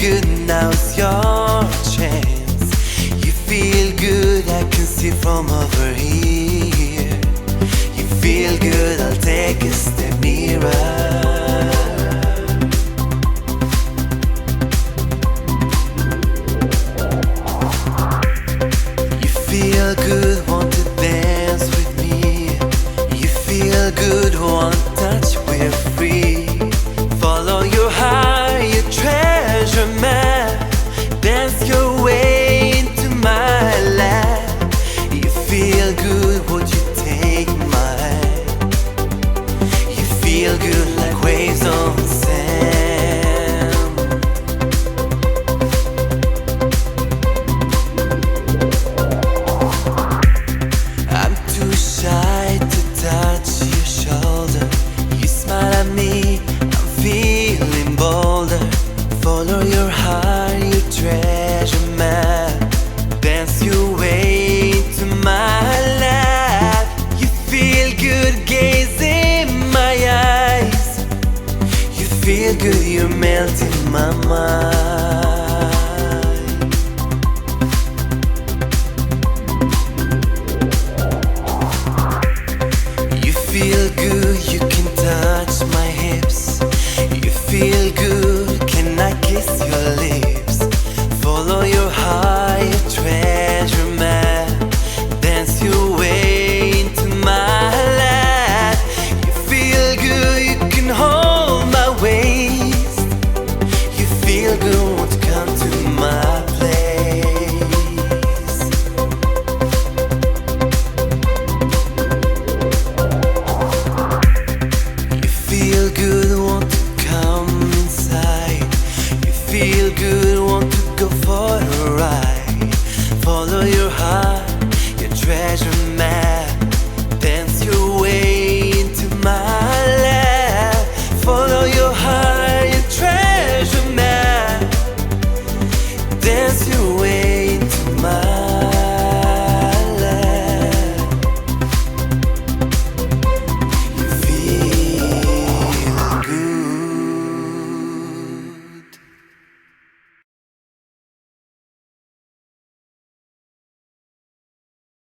good, now's your chance. You feel good, I can see from over here. You feel good, I'll take a step nearer. Feel good, want to dance with me. You feel good, want touch, we're free. Follow your heart, your treasure map. Dance your way into my lap. You feel good, would you take my hand? You feel good like waves on sand. Shy to touch your shoulder. You smile at me, I'm feeling bolder. Follow your heart, your treasure map. Dance your way to my lap. You feel good, gaze in my eyes. You feel good, you're melting my mind. Feel good, you can touch my hips. You feel good, can I kiss your lips? Follow your heart, your treasure map. Dance your way into my lap. You feel good, you can hold my waist. You feel good, won't come to my place. Feel good, want to come inside. You feel good, want to go for a ride. Follow your heart, your treasure map.